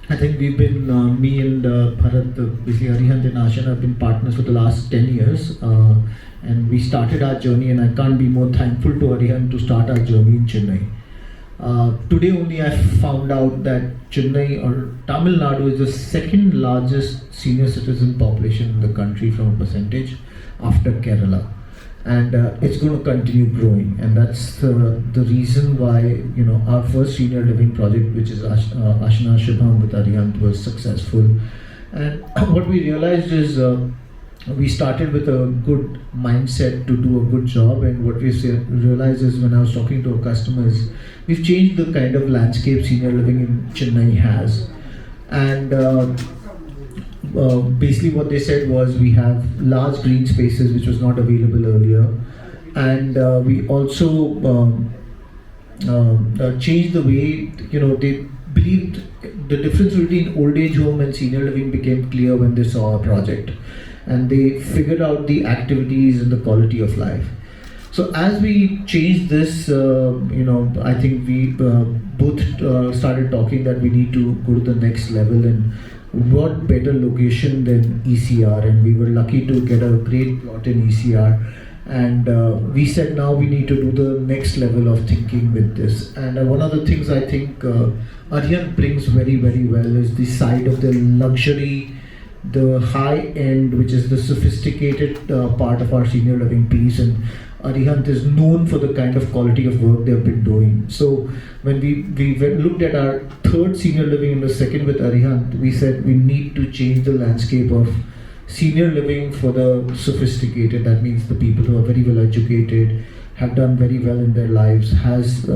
I think we've been, me and Bharat, basically Arihant and Ashiana have been partners for the last 10 years. And we started our journey, and I can't be more thankful to Arihant to start our journey in Chennai. Today only I found out that Chennai or Tamil Nadu is the second largest senior citizen population in the country from a percentage after Kerala. And it's going to continue growing, and that's the reason why our first senior living project, which is Ashiana Arihant with Arihant, was successful. And what we realized is we started with a good mindset to do a good job, and what we realized is, when I was talking to our customers, we've changed the kind of landscape senior living in Chennai has. And basically what they said was, we have large green spaces which was not available earlier, and we also changed the way they believed. The difference between old age home and senior living became clear when they saw our project, and they figured out the activities and the quality of life. So as we changed this, I think we both started talking that we need to go to the next level, and what better location than ECR, and we were lucky to get a great plot in ECR. And we said now we need to do the next level of thinking with this. And one of the things I think Arihant brings very, very well is the side of the luxury, the high end, which is the sophisticated part of our senior living piece. And Arihant is known for the kind of quality of work they've been doing. So when we looked at our third senior living and the second with Arihant, we said we need to change the landscape of senior living for the sophisticated. That means the people who are very well educated, have done very well in their lives, has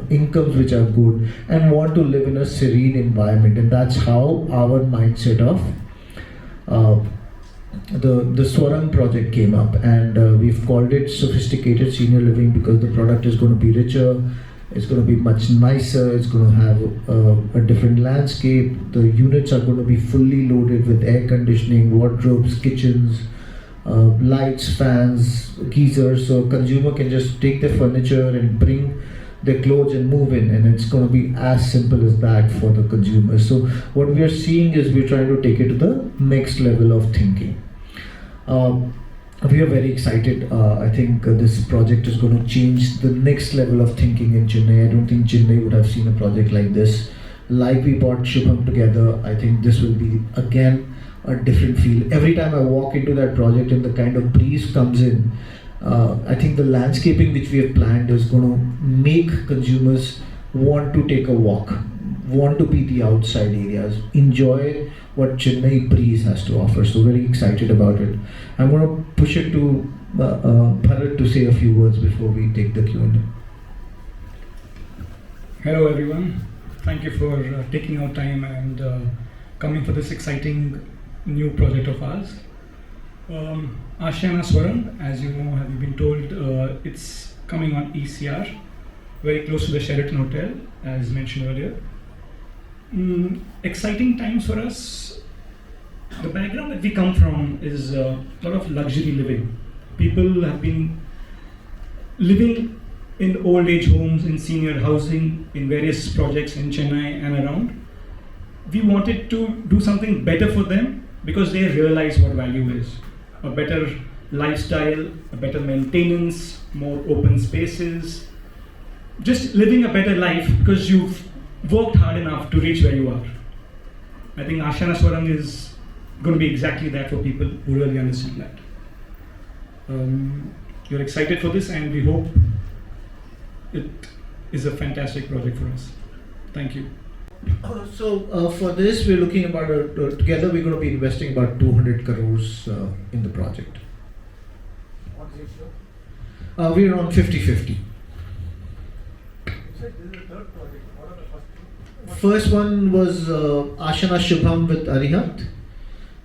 incomes which are good, and want to live in a serene environment. And that's how our mindset of the Swarang project came up, and we've called it sophisticated senior living because the product is going to be richer, it's going to be much nicer, it's going to have a different landscape. The units are going to be fully loaded with air conditioning, wardrobes, kitchens, lights, fans, geysers, so consumer can just take their furniture and bring their clothes and move in, and it's going to be as simple as that for the consumer. So what we are seeing is we're trying to take it to the next level of thinking. We are very excited. I think this project is going to change the next level of thinking in Chennai. I don't think Chennai would have seen a project like this. Like we brought Shubham together, I think this will be again a different feel. Every time I walk into that project and the kind of breeze comes in, I think the landscaping which we have planned is going to make consumers want to take a walk, want to be the outside areas, enjoy what Chennai breeze has to offer. So very excited about it. I'm going to push it to Bharat to say a few words before we take the Q&A. Hello everyone. Thank you for taking our time and coming for this exciting new project of ours. Ashiana Swarang, as you know, have you been told, it's coming on ECR, very close to the Sheraton Hotel, as mentioned earlier. Exciting times for us. The background that we come from is a lot of luxury living. People have been living in old age homes, in senior housing, in various projects in Chennai and around. We wanted to do something better for them because they realize what value is. A better lifestyle, a better maintenance, more open spaces, just living a better life because you've worked hard enough to reach where you are. I think Ashiana Swarang is going to be exactly that for people who really understand that. You're excited for this, and we hope it is a fantastic project for us. Thank you. So for this, we're looking about together we're going to be investing about 200 crores in the project. What ratio? We're on 50-50. This is the third project. What are the first two? First one was Ashiana Shubham with Arihant.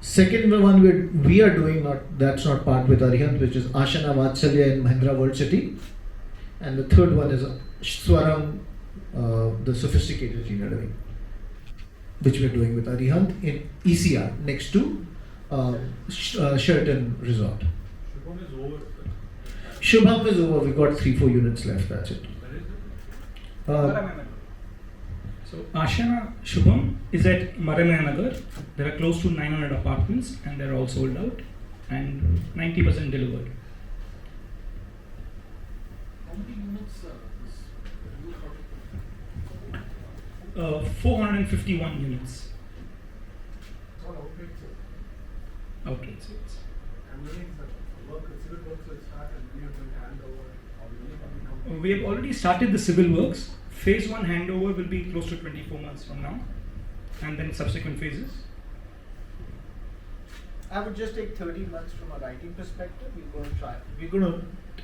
Second one we are doing, that's not part with Arihant, which is Ashiana Vatsalya in Mahindra World City. And the third one is Swarang, the sophisticated senior living, which we're doing with Arihant in ECR next to Sheraton Resort. Shubham is over. Shubham is over. We got 3-4 units left. That's it. Where is it? So Ashiana Shubham is at Maramaya Nagar. There are close to 900 apartments and they're all sold out and 90% delivered. How many units this new project? 451 units It's all outright sale. outright sales. And when is the work, civil works will start and we are going to hand over or will it be complete? We have already started the civil works. Phase 1 handover will be close to 24 months from now and then subsequent phases. I would just take 30 months from a writing perspective. We're going to try.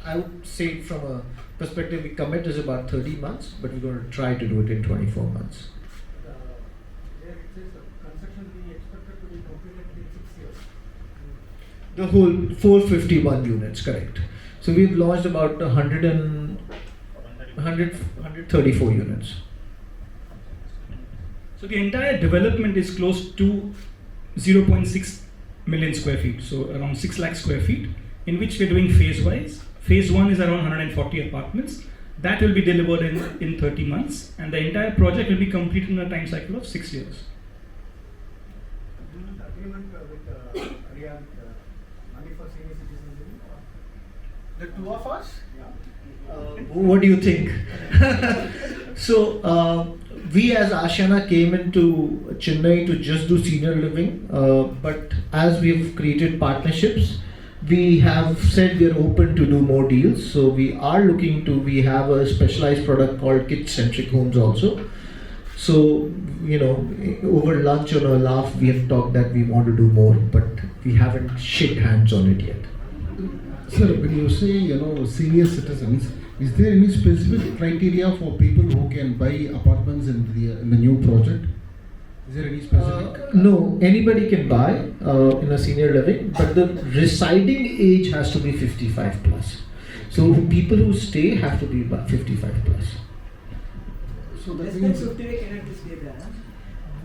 I would say from a perspective, we commit is about 30 months, but we're going to try to do it in 24 months. There it says the construction will be expected to be completed in 6 years. The whole 451 units, correct. So we've launched about 134 units. So the entire development is close to 0.6 million square feet, so around 6 lakh square feet, in which we're doing phase wise. Phase 1 is around 140 apartments. That will be delivered in 30 months, and the entire project will be completed in a time cycle of 6 years. Agreement with Arihant, money for senior citizens living or? The two of us? Yeah. What do you think? So, we as Ashiana came into Chennai to just do senior living, but as we've created partnerships, we have said we're open to do more deals. So we have a specialized product called kid-centric homes also. So, over lunch or a laugh, we have talked that we want to do more, but we haven't shook hands on it yet. Sir, when you say, senior citizens, is there any specific criteria for people who can buy apartments in the new project? Is there any specific? No, anybody can buy in a senior living, but the residing age has to be 55 plus. So people who stay have to be about 55 plus. So that Less than means 50 they cannot stay there. Huh?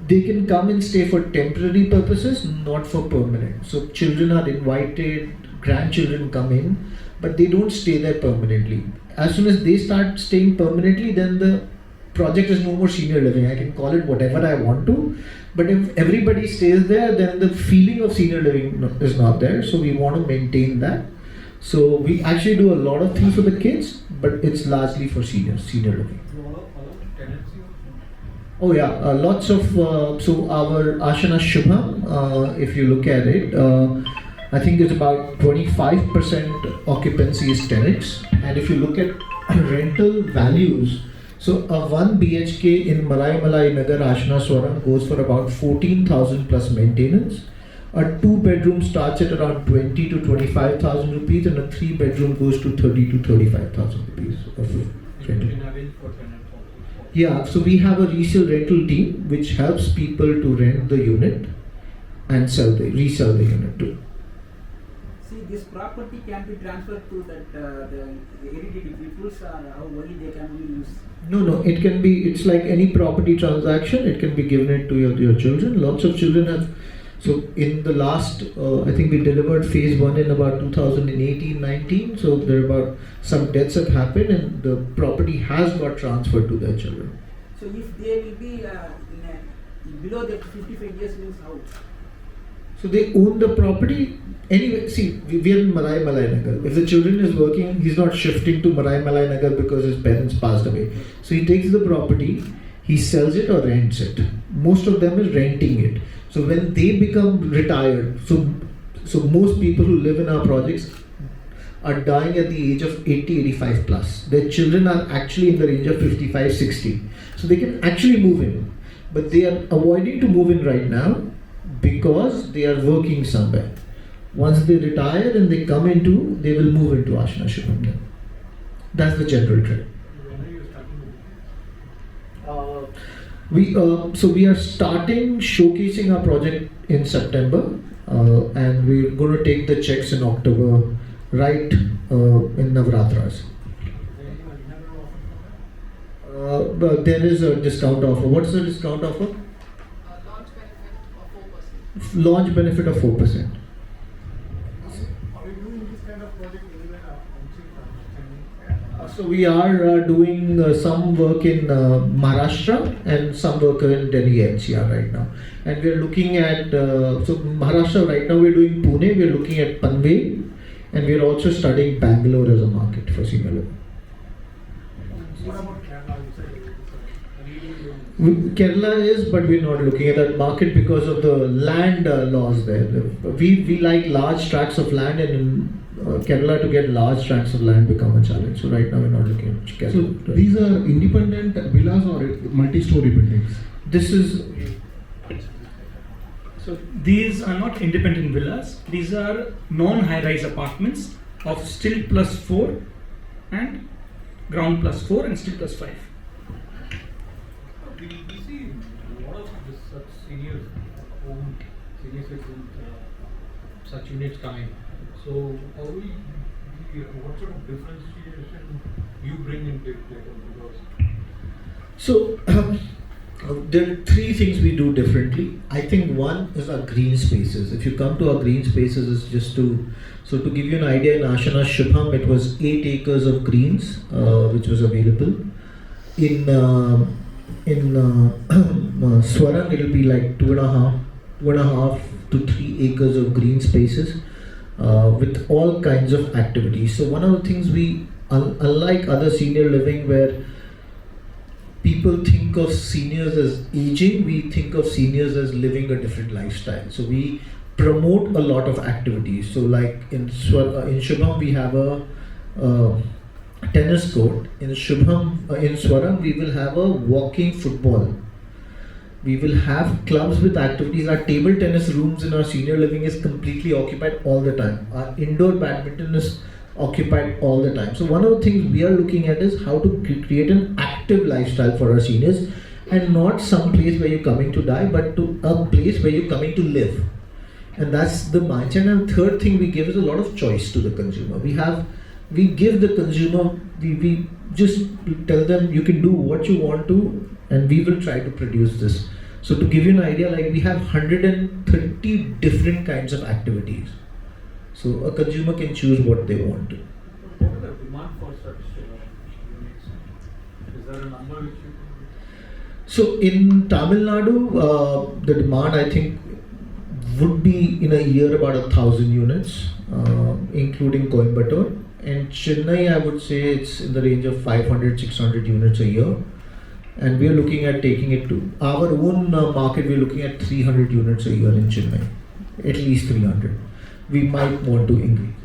They can come and stay for temporary purposes, not for permanent. So children are invited, grandchildren come in, but they don't stay there permanently. As soon as they start staying permanently, then the project is no more senior living. I can call it whatever I want to, but if everybody stays there, then the feeling of senior living is not there. So we want to maintain that. So we actually do a lot of things for the kids, but it's largely for senior living. You allow tenancy also? Oh yeah, lots of, so our Ashiana Shubham, if you look at it, I think it's about 25% occupancy is tenants. And if you look at rental values, so a 1 BHK in Malai Nagar Ashiana Swarang goes for about 14,000 plus maintenance. A 2-bedroom starts at around 20 to 25,000 rupees, and a 3-bedroom goes to 30 to 35,000 rupees of rental. Yeah, so we have a resale rental team which helps people to rent the unit and resell the unit too. See, this property can be transferred to that the hereditary peoples, or how only they can only use. No, it's like any property transaction, it can be given it to your children. Lots of children have, so in the last, I think we delivered phase 1 in about 2018-19, so there are about, some deaths have happened and the property has got transferred to their children. So if they will be below the 55 years means how? So they own the property. Anyway, see, we are in Malai Nagar. If the children is working, he's not shifting to Malai Nagar because his parents passed away. So he takes the property, he sells it or rents it. Most of them is renting it. So when they become retired, so most people who live in our projects are dying at the age of 80-85 plus. Their children are actually in the range of 55-60. So they can actually move in. But they are avoiding to move in right now because they are working somewhere. Once they retire and they come into, they will move into Ashiana Shubham. That's the general trend. When are you starting? We are starting showcasing our project in September, and we're going to take the checks in October, right in Navratras. But there is a discount offer. What's the discount offer? Launch benefit of 4%. Are we doing this kind of project anywhere outside Chennai? So we are doing some work in Maharashtra and some work in Delhi NCR right now. And we are looking at, so Maharashtra right now we're doing Pune, we're looking at Panvel, and we're also studying Bangalore as a market for senior living. What about Kerala? You said it's a really Kerala is, but we're not looking at that market because of the land laws there. We like large tracts of land, and in Kerala to get large tracts of land become a challenge. So right now we're not looking at Kerala. So these are independent villas or multi-story buildings? This is, So these are not independent villas. These are non-high-rise apartments of still plus 4 and ground plus 4 and still plus 5. We see a lot of this such seniors home, senior citizens, such units coming. So how do what sort of differentiation you bring into it? Because so there are three things we do differently. I think one is our green spaces. If you come to our green spaces, it's just so to give you an idea, in Ashiana Shubham it was 8 acres of greens which was available. In Swarang it'll be like 2.5 to 3 acres of green spaces with all kinds of activities. So one of the things we, unlike other senior living where people think of seniors as aging, we think of seniors as living a different lifestyle. So we promote a lot of activities. So like in Shubham we have a tennis court. In Swarang we will have a walking football. We will have clubs with activities. Our table tennis rooms in our senior living is completely occupied all the time. Our indoor badminton is occupied all the time. So one of the things we are looking at is how to create an active lifestyle for our seniors, and not some place where you're coming to die, but to a place where you're coming to live. And that's the mindset. And third thing we give is a lot of choice to the consumer. We give the consumer, we just tell them you can do what you want to, and we will try to produce this. So to give you an idea, like we have 130 different kinds of activities. So a consumer can choose what they want to. what is the demand for such units? Is there a number which you can? So in Tamil Nadu, the demand I think would be in a year about 1,000 units, including Coimbatore. And Chennai, I would say it's in the range of 500-600 units a year. And we are looking at taking it to our own market. We are looking at 300 units a year in Chennai, at least 300. We might want to increase.